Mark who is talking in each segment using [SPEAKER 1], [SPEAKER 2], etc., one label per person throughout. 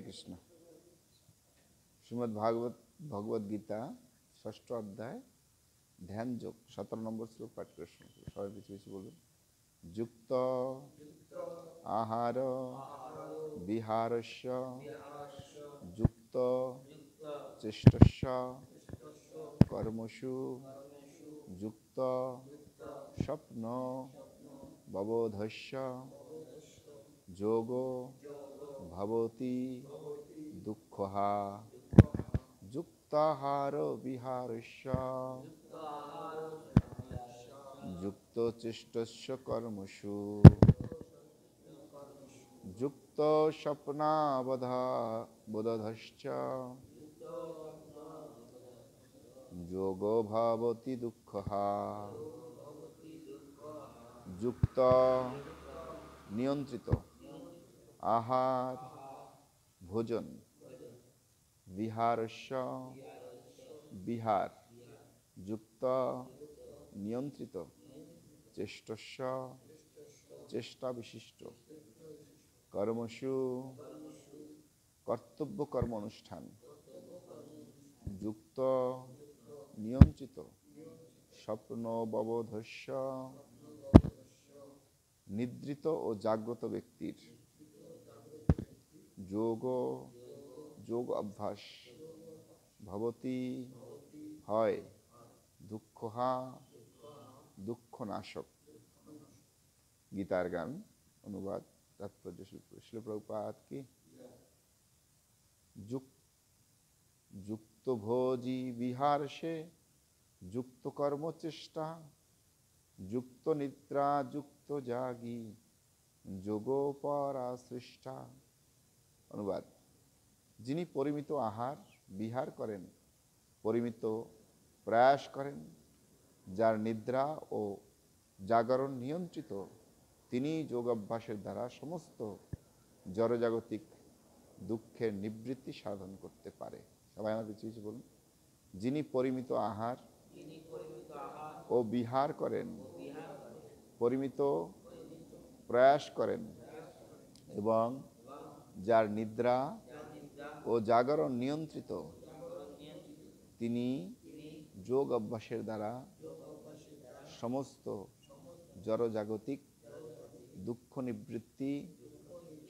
[SPEAKER 1] কৃষ্ণ। শ্রীমদ্ ভগবদ গীতা ৬ষ্ঠ অধ্যায় ধ্যান যোগ ১৭ নম্বর শ্লোক পাঠ করে শুনুন। সবাই কিছু কিছু বলুন। যুক্ত আহার বিহারস্য যুক্ত চেষ্টস্য কর্মসু যুক্ত স্বপ্ন ববোধস্য যোগো ভবতি দুঃখহা যুক্তাহার বিহারস্য যুক্ত চেষ্টস্য কর্মসু যুক্ত স্বপ্নাববোধশ্চ যোগো ভবতি দুঃখহা। যুক্ত নিয়ন্ত্রিত আহার ভোজন বিহারস্য বিহার যুক্ত নিয়ন্ত্রিত চেষ্টস্য চেষ্টা বিশিষ্ট কর্মসু কর্তব্য কর্ম অনুষ্ঠান যুক্ত নিয়ন্ত্রিত স্বপ্ন ববোধস্য নিদ্রিত ও জাগ্রত ব্যক্তির যোগ অভ্যাস ভবতি হয় দুঃখহা দুঃখনাশক। গীতার গান অনুবাদ তাৎপর্য শিল প্রভুপাদ কি। যুক্ত ভোজি বিহারসে যুক্ত কর্মচেষ্টা যুক্ত নিদ্রা যুক্ত জাগি যোগোপরা সৃষ্টা। অনুবাদ: যিনি পরিমিত আহার বিহার করেন, পরিমিত প্রয়াস করেন, যার নিদ্রা ও জাগরণ নিয়ন্ত্রিত, তিনি যোগ অভ্যাসের দ্বারা সমস্ত জড়জাগতিক দুঃখের নিবৃত্তি সাধন করতে পারে। সবাই আমার কিছু কিছু বলুন। যিনি পরিমিত আহার ও বিহার করেন, পরিমিত প্রয়াস করেন এবং যার নিদ্রা ও জাগরণ নিয়ন্ত্রিত, তিনি যোগ অভ্যাসের দ্বারা সমস্ত জড়জাগতিক দুঃখ নিবৃত্তি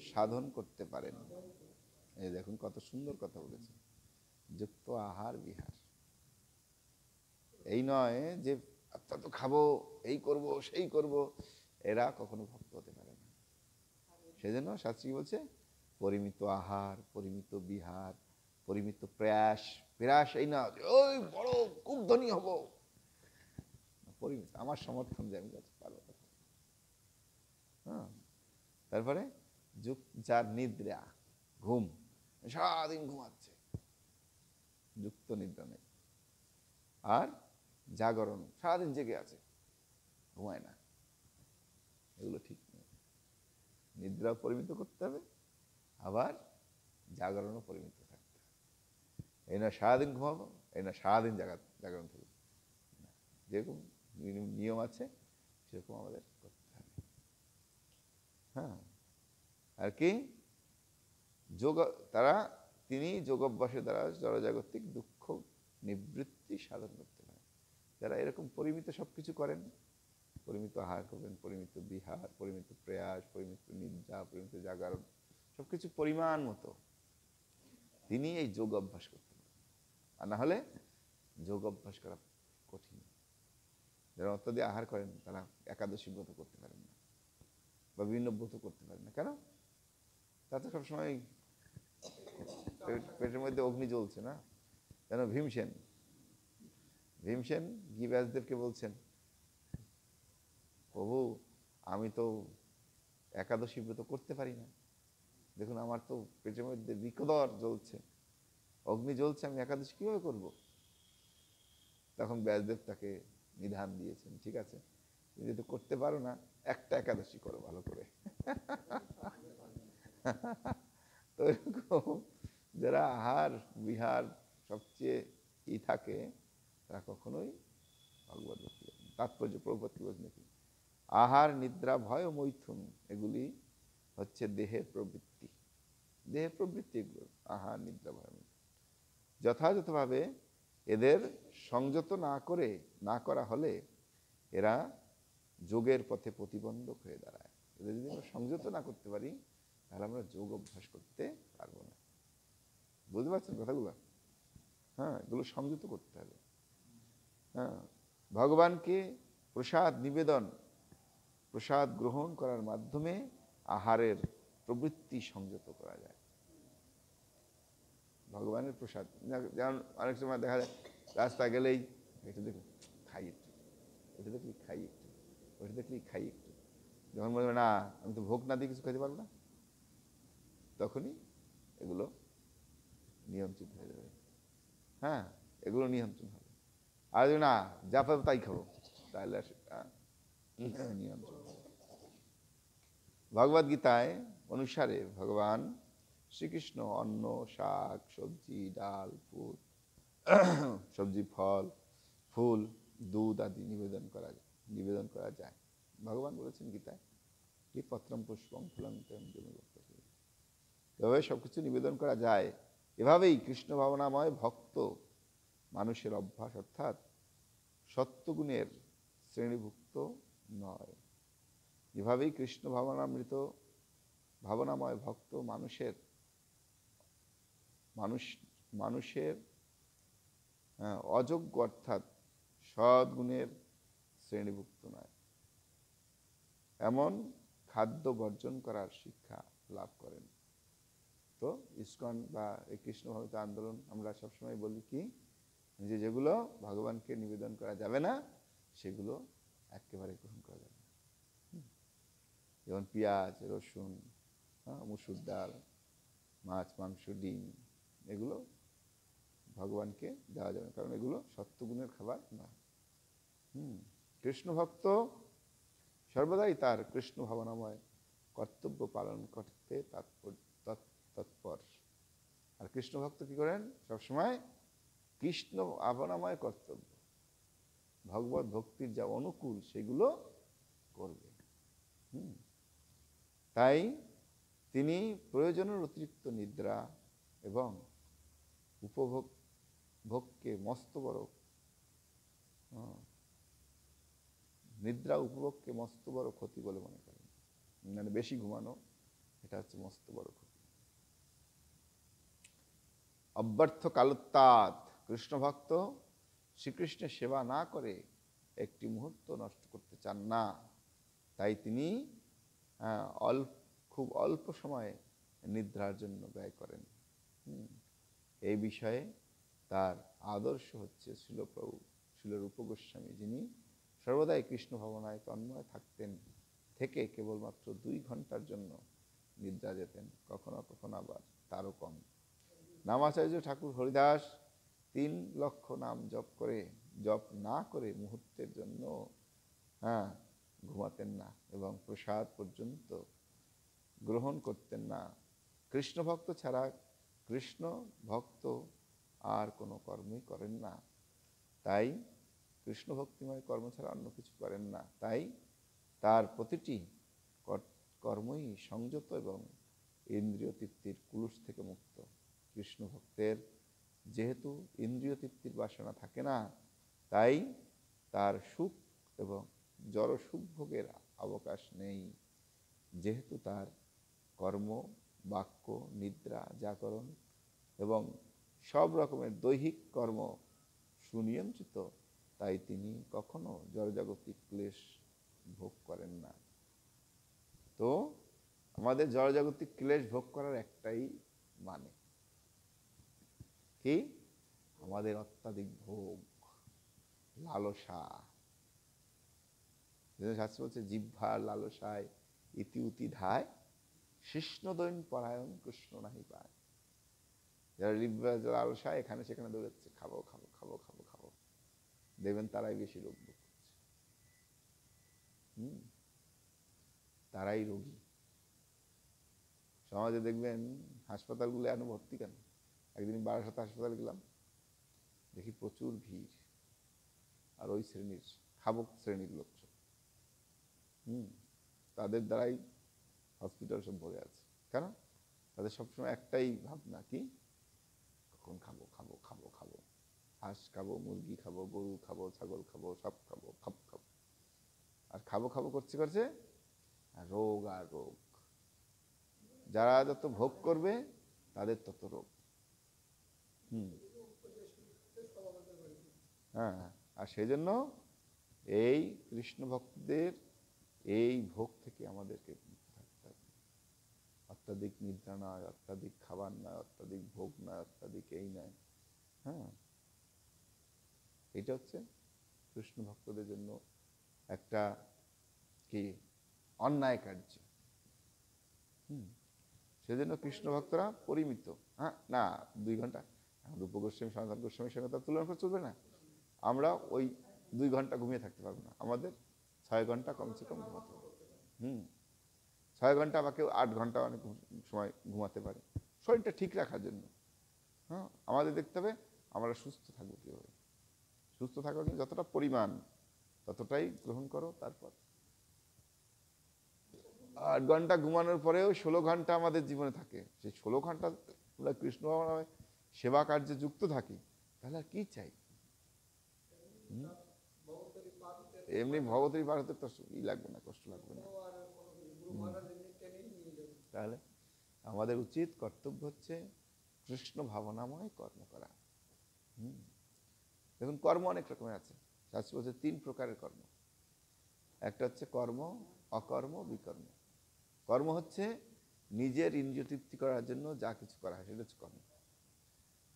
[SPEAKER 1] সাধন করতে পারেন। এই দেখুন কত সুন্দর কথা বলেছে। যুক্ত আহার বিহার, এই নয় যে আত্মা তো খাবো, এই করব সেই করব, এরা কখনো ভক্ত হতে পারে না। সেজন্য শাস্ত্রী বলছে পরিমিত আহার, পরিমিত বিহার, পরিমিত প্রয়াস। প্রয়াস এই না ওই বড় খুব ধনী হব, পরিমিত আমার সমর্থন যে আমি পারবো। হ্যাঁ, তারপরে যার নিদ্রা ঘুম, সারাদিন ঘুমাচ্ছে, যুক্ত নিদ্রা নেই। আর জাগরণ, সারাদিন জেগে আছে, ঘুমায় না, এগুলো ঠিক নেই। নিদ্রা পরিমিত করতে হবে, আবার জাগরণও পরিমিত থাকতে হবে। এই না সারাদিন ঘুমাবো, এই না সারাদিন জাগরণ থাকবে, যেরকম নিয়ম আছে সেরকম আমাদের করতে হবে। হ্যাঁ, আর কি তিনি যোগাভ্যাসের দ্বারা জড়জাগতিক দুঃখ নিবৃত্তি সাধন করতে পারেন। যারা এরকম পরিমিত সবকিছু করেন, পরিমিত আহার করবেন, পরিমিত বিহার, পরিমিত প্রয়াস, পরিমিত নিদ্রা, পরিমিত জাগরণ, সবকিছু পরিমাণ মতো, তিনি এই যোগ অভ্যাস করতে পারেন। আর না হলে যোগ অভ্যাস করা কঠিন। যারা অত্যধিক আহার করেন তারা একাদশী ব্রত করতে পারেন না, বা বিভিন্ন ব্রত করতে পারেন না। কেন? তাতে সবসময় পেটের মধ্যে অগ্নি জ্বলছে না। যেন ভীমসেন গি ব্যাসদেবকে বলছেন, প্রভু আমি তো একাদশী ব্রত করতে পারি না, দেখুন আমার তো পেটের মধ্যে বিকদর জ্বলছে, অগ্নি জ্বলছে, আমি একাদশী কিভাবে করব? তখন ব্যাসদেব তাকে নিধান দিয়েছেন, ঠিক আছে তুমি যেহেতু করতে পারো না, একটা একাদশী করো ভালো করে। তো এরকম যারা আহার বিহার সবচেয়ে থাকে, তারা কখনোই ভগবত ভক্তি করেন। তাৎপর্য প্রভুপাদ কি বলছেন নাকি, আহার নিদ্রা ভয় ও মৈথুন এগুলি হচ্ছে দেহের প্রবৃত্তি, দেহের প্রবৃত্তি এগুলো, আহার নিদ্রা ভয়। যথাযথভাবে এদের সংযত না করা হলে এরা যোগের পথে প্রতিবন্ধক হয়ে দাঁড়ায়। এদের যদি আমরা সংযত না করতে পারি তাহলে আমরা যোগ অভ্যাস করতে পারবো না। বুঝতে পারছেন কথাগুলো? হ্যাঁ, এগুলো সংযত করতে হবে। হ্যাঁ, ভগবানকে প্রসাদ গ্রহণ করার মাধ্যমে আহারের প্রবৃত্তি সংযত করা যায়। ভগবানের প্রসাদ, যেমন অনেক সময় দেখা যায় রাস্তা গেলেই এটা দেখুন খাই একটু, এটা দেখলি খাই একটু, ওইটা দেখলি খাই একটু। যখন বলবে না আমি তো ভোগ না দিয়ে কিছু খেতে পারবো না, তখনই এগুলো নিয়ন্ত্রিত হয়ে যাবে। হ্যাঁ, এগুলো নিয়ন্ত্রণ হবে। আর যদি না যা পাবো তাই খাবো, তাহলে নিয়ন্ত্রণ হবে। ভগবদ গীতায় অনুসারে ভগবান শ্রীকৃষ্ণ অন্ন, শাক, সবজি, ডাল, সবজি, ফল, ফুল, দুধ আদি নিবেদন করা যায়। ভগবান বলেছেন গীতায়, কি পত্রম পুষ্পম ফুলম এভাবে সবকিছু নিবেদন করা যায়। এভাবেই কৃষ্ণ ভাবনাময় ভক্ত মানুষের অভ্যাস, অর্থাৎ সত্যগুণের শ্রেণীভুক্ত নয়। এভাবেই কৃষ্ণ ভাবনাময় ভক্ত মানুষের অযোগ্য অর্থাৎ সদ্গুণের শ্রেণীভুক্ত নয়, এমন খাদ্য বর্জন করার শিক্ষা লাভ করেন। তো ইসকন বা এই কৃষ্ণ ভক্ত আন্দোলন আমরা সবসময় বলি কি, যে যেগুলো ভগবানকে নিবেদন করা যাবে না সেগুলো একেবারে গ্রহণ করা যাবে না। যেমন পেঁয়াজ, রসুন, মুসুর ডাল, মাছ, মাংস, ডিম, এগুলো ভগবানকে দেওয়া যাবে না, কারণ এগুলো সত্যগুণের খাবার নয়। কৃষ্ণ ভক্ত সর্বদাই তার কৃষ্ণ ভাবনাময় কর্তব্য পালন করতে তৎপর। আর কৃষ্ণ ভক্ত কি করেন? সবসময় কৃষ্ণ ভাবনাময় কর্তব্য, ভগবত ভক্তির যা অনুকূল সেগুলো করবে। তাই তিনি প্রয়োজনের অতিরিক্ত নিদ্রা এবং উপভোগকে মস্ত বড় ক্ষতি বলে মনে করেন। মানে বেশি ঘুমানো, এটা হচ্ছে মস্ত বড় ক্ষতি। অব্যর্থ কালোত্তাদ, কৃষ্ণ ভক্ত শ্রীকৃষ্ণের সেবা না করে একটি মুহূর্ত নষ্ট করতে চান না। তাই তিনি খুব অল্প সময়ে নিদ্রার জন্য ব্যয় করেন। এই বিষয়ে তার আদর্শ হচ্ছে শিল রূপ গোস্বামী, যিনি সর্বদাই কৃষ্ণ ভাবনায় তন্ময় থেকে কেবলমাত্র 2 ঘন্টার জন্য নিদ্রা যেতেন, কখনো কখনো আবার তারও কম। নামাচার্য ঠাকুর হরিদাস 3 লক্ষ নাম জপ না করে মুহূর্তের জন্য ঘুমাতেন না এবং প্রসাদ পর্যন্ত গ্রহণ করতেন না। কৃষ্ণ ভক্ত ছাড়া কৃষ্ণ ভক্ত আর কোনো কর্মই করেন না। তাই কৃষ্ণ ভক্তিময় কর্ম ছাড়া অন্য কিছু করেন না। তাই তার প্রতিটি কর্মই সংযত এবং ইন্দ্রিয় তৃপ্তির কুলুষ থেকে মুক্ত। কৃষ্ণ ভক্তের যেহেতু ইন্দ্রিয় তৃপ্তির বাসনা থাকে না, তাই তার সুখ এবং জড় সুখ ভোগের অবকাশ নেই। যেহেতু তার কর্ম, বাক্য, নিদ্রা, জাগরণ এবং সব রকমের দৈহিক কর্ম সুনিয়ন্ত্রিত, তাই তিনি কখনো জড়জাগতিক ক্লেশ ভোগ করেন না। তো আমাদের জড়জাগতিক ক্লেশ ভোগ করার একটাই মানে কি? আমাদের অত্যাধিক ভোগ, লালসা। শাস্ত্র বলছে জিহ্বার লালসায় ইতি উতি ধায়, শিষ্ণদৈন পরায়ণ কৃষ্ণ নাহি পায়। যারা জিহ্বার লালসায় এখানে সেখানে দৌড়াচ্ছে, খাবো খাবো খাবো খাবো খাবো, দেখবেন তারাই বেশি রোগ ভোগ করছে। তারাই রোগী। সমাজে দেখবেন হাসপাতালগুলো এখনো ভর্তি কেন? একদিন বারাসাত হাসপাতালে গেলাম, দেখি প্রচুর ভিড়, আর ওই শ্রেণীর খাবক শ্রেণীর লোক সব। তাদের দ্বারাই হসপিটাল সব ভরে আছে। কেন? তাদের সবসময় একটাই ভাবনা, কি কখন খাবো খাবো খাবো খাবো, হাঁস খাবো, মুরগি খাবো, গরু খাবো, ছাগল খাবো, সব খাবো, খাবো খাবো। আর খাবো খাবো করছে করছে আর রোগ আর রোগ। যারা যত ভোগ করবে তাদের তত রোগ। হ্যাঁ, আর সেই জন্য এই কৃষ্ণ ভক্তদের এই ভোগ থেকে আমাদেরকে মুক্ত থাকতে হবে। অত্যাধিক নিদ্রা নয়, অত্যাধিক খাবার নয়, অত্যাধিক ভোগ নয়, অত্যাধিক এই নয়। হ্যাঁ, এটা হচ্ছে কৃষ্ণ ভক্তদের জন্য একটা কি অন্যায় কার্য। সেজন্য কৃষ্ণ ভক্তরা পরিমিত। হ্যাঁ, না 2 ঘন্টা, রূপ গোস্বামী সনাতন গোস্বামীর সঙ্গে তার তুলনা করে চলবে না। আমরা ওই 2 ঘন্টা ঘুমিয়ে থাকতে পারবো না, আমাদের 6 ঘন্টা কমসে কম ঘুমাতে হবে। 6 ঘন্টা বা কেউ 8 ঘন্টা অনেক সময় ঘুমাতে পারে শরীরটা ঠিক রাখার জন্য। হ্যাঁ, আমাদের দেখতে হবে আমরা সুস্থ থাকবো কীভাবে। সুস্থ থাকার জন্য যতটা পরিমাণ ততটাই গ্রহণ করো। তারপর 8 ঘন্টা ঘুমানোর পরেও 16 ঘন্টা আমাদের জীবনে থাকে, সেই 16 ঘন্টা আমরা কৃষ্ণ ভাবনাময় সেবা কার্যে যুক্ত থাকি, তাহলে আর কি চাই? এমনি ভগবতীর পার হতে তো ই লাগবে না, কষ্ট লাগবে না। তাহলে আমাদের উচিত কর্তব্য হচ্ছে কৃষ্ণ ভাবনাময় কর্ম করা। দেখুন, কর্ম অনেক রকমের আছে। শাস্ত্র বলছে 3 প্রকারের কর্ম। একটা হচ্ছে কর্ম, অকর্ম, বিকর্ম। কর্ম হচ্ছে নিজের ইন্দ্রিয় তৃপ্তি করার জন্য যা কিছু করা হয় সেটা হচ্ছে কর্ম।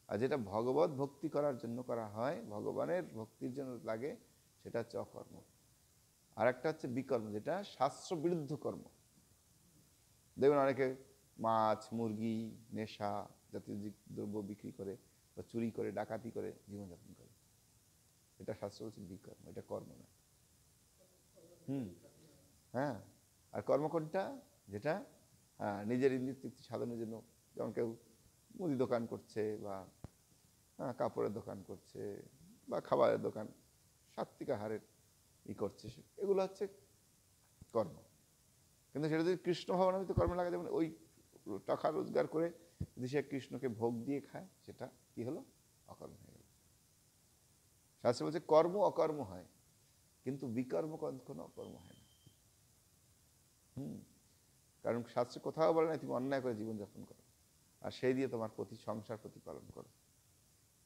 [SPEAKER 1] আর যেটা ভগবত ভক্তি করার জন্য করা হয়, ভগবানের ভক্তির জন্য লাগে, সেটা হচ্ছে অকর্ম। আর একটা হচ্ছে বিকর্ম, যেটা শাস্ত্র বিরুদ্ধ কর্ম। দেখবেন অনেকে মাছ, মুরগি, নেশা জাতীয় দ্রব্য বিক্রি করে বা চুরি করে, ডাকাতি করে জীবনযাপন করে। এটা শাস্ত্র বলছে বিকর্ম, এটা কর্ম না। হ্যাঁ, আর কর্ম কোনটা? যেটা নিজের ইন্দ্রিয় তৃপ্তি সাধনের জন্য, যেমন কেউ মুদি দোকান করছে বা কাপড়ের দোকান করছে বা খাবারের দোকান, সাত্বিক আহারের করছে, এগুলো হচ্ছে কর্ম। কিন্তু সেটা যদি কৃষ্ণ ভাবনামৃত কর্মে লাগা, যেমন ওই টাকা রোজগার করে যদি সে কৃষ্ণকে ভোগ দিয়ে খায়, সেটা কি হলো? অকর্ম হয়ে গেল। শাস্ত্র বলছে কর্ম অকর্ম হয়, কিন্তু বিকর্ম কখনো অকর্ম হয় না। কারণ শাস্ত্রে কোথাও বলে না তুমি অন্যায় করে জীবনযাপন করো আর সেই দিয়ে তোমার সংসার প্রতিপালন করো।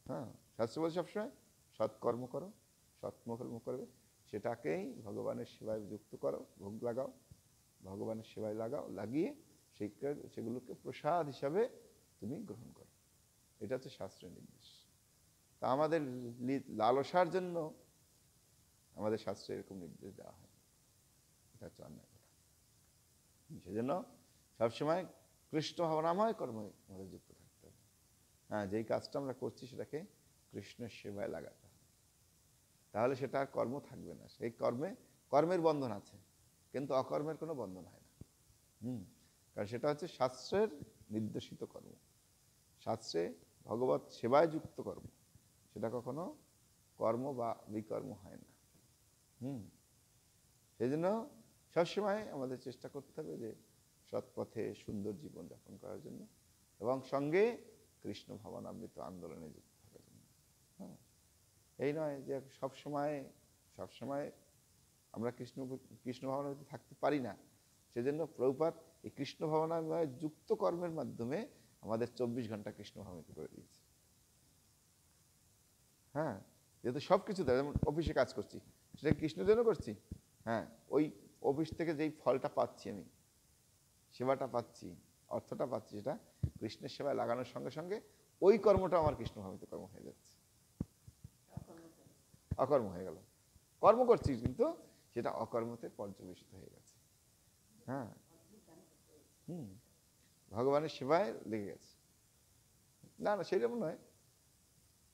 [SPEAKER 1] হ্যাঁ, শাস্ত্র বলছে সবসময় সৎকর্ম করো, সৎকর্ম করবে, সেটাকেই ভগবানের সেবায় যুক্ত করো, ভোগ লাগাও, ভগবানের সেবায় লাগাও, লাগিয়ে সেগুলোকে প্রসাদ হিসাবে তুমি গ্রহণ করো। এটা হচ্ছে শাস্ত্রের নির্দেশ। তা আমাদের লালসার জন্য আমাদের শাস্ত্রে এরকম নির্দেশ দেওয়া হয়, এটা হচ্ছে অন্যায় কথা। সেজন্য সবসময় কৃষ্ণ ভাবনাময় কর্মে আমাদের যুক্ত থাকতে হবে। হ্যাঁ, যেই কাজটা আমরা করছি সেটাকে কৃষ্ণের সেবায় লাগাতে হবে, তাহলে সেটা আর কর্ম থাকবে না। সেই কর্মের বন্ধন আছে, কিন্তু অকর্মের কোনো বন্ধন হয় না। কারণ সেটা হচ্ছে শাস্ত্রের নির্দেশিত কর্ম, শাস্ত্রে ভগবত সেবায় যুক্ত কর্ম, সেটা কখনো কর্ম বা বিকর্ম হয় না। সেই জন্য সবসময় আমাদের চেষ্টা করতে হবে যে সৎ পথে সুন্দর জীবন যাপন করার জন্য, এবং সঙ্গে কৃষ্ণ ভাবনামৃত আন্দোলনে যুক্ত থাকার জন্য। হ্যাঁ, এই নয় যে সবসময় আমরা কৃষ্ণ ভাবনামৃত থাকতে পারি না। সেজন্য প্রভুপাদ এই কৃষ্ণ ভাবনাময় যুক্ত কর্মের মাধ্যমে আমাদের 24 ঘন্টা কৃষ্ণ ভাবনামৃত করে দিয়েছে। হ্যাঁ, যেহেতু সব কিছু দেয়, যেমন অফিসে কাজ করছি, সেটা কৃষ্ণের জন্য করছি। হ্যাঁ, ওই অফিস থেকে যেই ফলটা পাচ্ছি, আমি সেবাটা পাচ্ছি, অর্থটা পাচ্ছি, সেটা কৃষ্ণের সেবায় লাগানোর সঙ্গে সঙ্গে ওই কর্মটা আমার কৃষ্ণ ভাবনামৃত কর্ম হয়ে যাচ্ছে, অকর্ম হয়ে গেল। কর্ম করছি কিন্তু সেটা অকর্মতে পর্যবেসিত হয়ে গেছে। হ্যাঁ, ভগবানের সেবায় লেগে গেছে। না না, সেরকম নয়।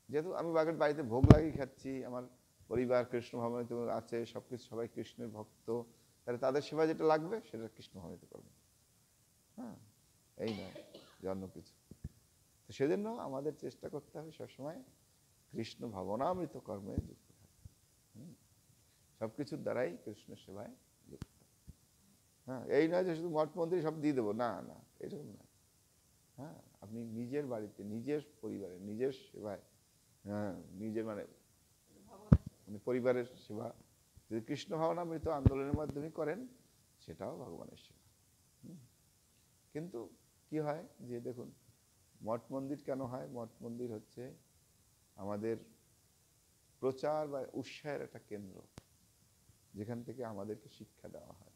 [SPEAKER 1] যেহেতু আমি বাড়িতে ভোগ লাগিয়ে খাচ্ছি, আমার পরিবার কৃষ্ণ ভাবনামৃত আছে, সবকিছু, সবাই কৃষ্ণের ভক্ত, তাহলে তাদের সেবায় যেটা লাগবে সেটা কৃষ্ণ ভাবনামৃত করবে। হ্যাঁ, এই নয় যে অন্য কিছু। তো সেজন্য আমাদের চেষ্টা করতে হবে সবসময় কৃষ্ণ ভাবনামৃত কর্মে যুক্ত থাকতে। সবকিছুর দ্বারাই কৃষ্ণ সেবায় যুক্ত। হ্যাঁ, এই নয় যে শুধু মঠ মন্দির সব দিয়ে দেবো, না না, এরকম না। হ্যাঁ, আপনি নিজের বাড়িতে, নিজের পরিবারে, নিজের সেবায়, হ্যাঁ, নিজের মানে পরিবারের সেবা যদি কৃষ্ণ ভাবনামৃত আন্দোলনের মাধ্যমে করেন, সেটাও ভগবানের সেবা। কিন্তু কি হয় যে দেখুন, মঠ মন্দির কেন হয়? মঠ মন্দির হচ্ছে আমাদের প্রচার বা উৎসাহের একটা কেন্দ্র, যেখান থেকে আমাদেরকে শিক্ষা দেওয়া হয়।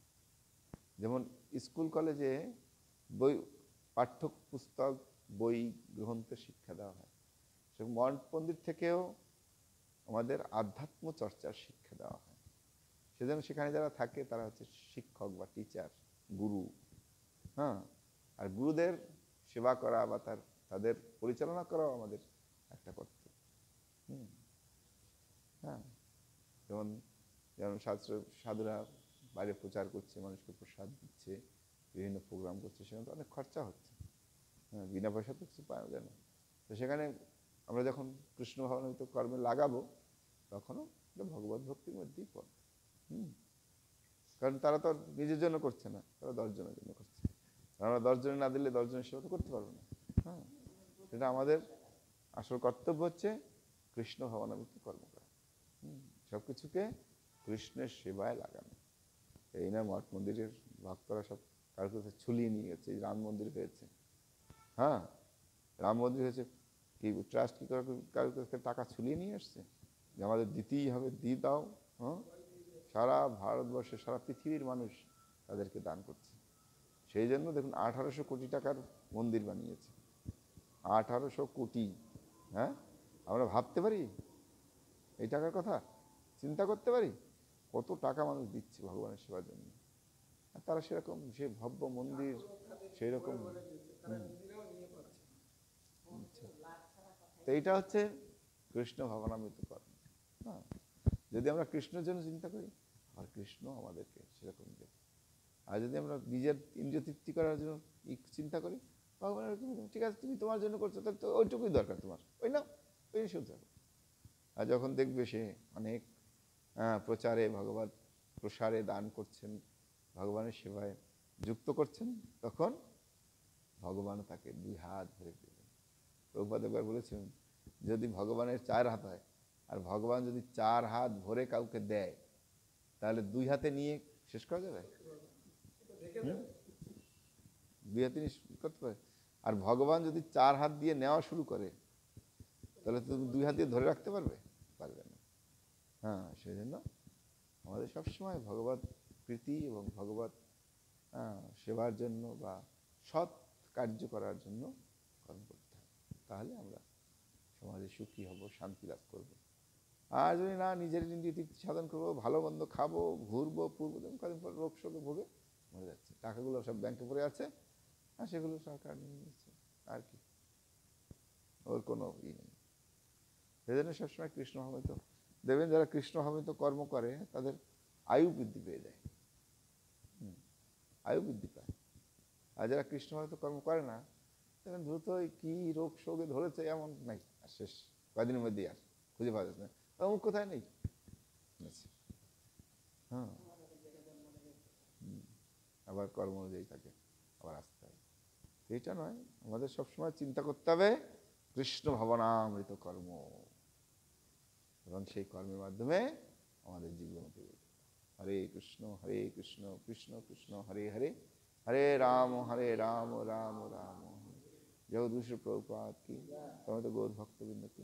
[SPEAKER 1] যেমন স্কুল কলেজে বই, পাঠ্য পুস্তক, বই গ্রন্থের শিক্ষা দেওয়া হয়, সে মঠ মন্দির থেকেও আমাদের আধ্যাত্ম চর্চার শিক্ষা দেওয়া হয়। সেজন্য সেখানে যারা থাকে তারা হচ্ছে শিক্ষক বা টিচার, গুরু। হ্যাঁ, আর গুরুদের সেবা করা বা তাদের পরিচালনা করাও আমাদের একটা কর্তব্য। হ্যাঁ, যেমন যেমন সাধুরা বাইরে প্রচার করছে, মানুষকে প্রসাদ দিচ্ছে, বিভিন্ন প্রোগ্রাম করছে, সেখানে তো অনেক খরচা হচ্ছে। হ্যাঁ, বিনা পয়সা তো কিছু পাওয়া যায় না। তো সেখানে আমরা যখন কৃষ্ণ ভাবনামৃত কর্মে লাগাবো, তখনও ভগবত ভক্তির মধ্যেই পড়ে। কারণ তারা তো নিজের জন্য করছে না, তারা 10 জনের জন্য করছে। আমরা 10 জনে না দিলে 10 জনের সেবা তো করতে পারবো না। হ্যাঁ, সেটা আমাদের আসল কর্তব্য হচ্ছে কৃষ্ণ ভাবনামৃত কর্ম করা, সবকিছুকে কৃষ্ণের সেবায় লাগানো। এই না মঠ মন্দিরের ভক্তরা সব কারোর কাছে ছুলিয়ে নিয়ে গেছে। রাম মন্দির হয়েছে, হ্যাঁ, রাম মন্দির হয়েছে কি ট্রাস্ট কি কারোর কাছে টাকা ছুলিয়ে নিয়ে আসছে যে আমাদের দিতেই হবে, দিয়ে দাও। হ্যাঁ, সারা ভারতবর্ষে, সারা পৃথিবীর মানুষ তাদেরকে দান করছে। সেই জন্য দেখুন 1800 কোটি টাকার মন্দির বানিয়েছে। 1800 কোটি। হ্যাঁ, আমরা ভাবতে পারি এই টাকার কথা? চিন্তা করতে পারি কত টাকা মানুষ দিচ্ছে ভগবানের সেবার জন্য? আর তারা সেরকম সে ভব্য মন্দির সেই রকম। তো এইটা হচ্ছে কৃষ্ণ ভাবনামৃত কর্ম। হ্যাঁ, যদি আমরা কৃষ্ণের জন্য চিন্তা করি, আর কৃষ্ণ আমাদেরকে সেরকম দেবে। আর যদি আমরা নিজের ইন্দ্রিয় তৃপ্তি করার জন্য চিন্তা করি, ভগবানের ঠিক আছে, তুমি তোমার জন্য করছো, তাহলে তো ওইটুকুই দরকার তোমার, ওই না, ওই শুনতে হবে। আর যখন দেখবে সে অনেক প্রচারে ভগবত প্রসারে দান করছেন, ভগবানের সেবায় যুক্ত করছেন, তখন ভগবানও তাকে 2 হাত ভরে দেবেন। প্রভুপাদ একবার বলেছেন, যদি ভগবানের 4 হাত হয় আর ভগবান যদি 4 হাত ভরে কাউকে দেয়, তাহলে 2 হাতে নিয়ে শেষ করা যাবে? 2 হাতে নিয়ে করতে পারে। আর ভগবান যদি 4 হাত দিয়ে নেওয়া শুরু করে, তাহলে তুমি 2 হাত দিয়ে ধরে রাখতে পারবে? পারবে না। হ্যাঁ, সেই জন্য আমাদের সবসময় ভগবত প্রীতি এবং ভগবত সেবার জন্য বা সৎ কার্য করার জন্য কর্ম করতে হবে। তাহলে আমরা সমাজে সুখী হব, শান্তি লাভ করব। আর যদি না, নিজের ইন্দ্রিয় তৃপ্তি সাধন করবো, ভালো মন্দ খাবো, ঘুরবো, পূর্বদিন কদিন পর রোগ শোকে ভোগে মরে যাচ্ছে, টাকাগুলো সব ব্যাংকে পড়ে আছে, আর সেগুলো সরকার নিয়ে নিচ্ছে, আর কি, ওর কোনো নেই। সেই জন্য সবসময় কৃষ্ণ ভাবনামৃত দেবেন। যারা কৃষ্ণ ভাবনামৃত কর্ম করে তাদের আয়ু বৃদ্ধি পেয়ে যায়, আয়ু বৃদ্ধি পায়। আর যারা কৃষ্ণ ভাবনামৃত কর্ম করে না, দেখবেন দ্রুত কি রোগ শোকে ধরেছে এমন নাই, আর শেষ, কদিনের মধ্যেই আর খুঁজে পাওয়া যাচ্ছে না, অমুক কোথায় নেই। হ্যাঁ, আবার কর্ম অনুযায়ী থাকে, আবার আসতে হবে। এইটা নয়, আমাদের সবসময় চিন্তা করতে হবে কৃষ্ণ ভাবনামৃত কর্ম, এবং সেই কর্মের মাধ্যমে আমাদের জীবন। হরে কৃষ্ণ কৃষ্ণ কৃষ্ণ হরে হরে, হরে রাম রাম রাম রাম। জগদীশ প্রভুপাদ কি, তোমাদের গৌর ভক্তবৃন্দ কি।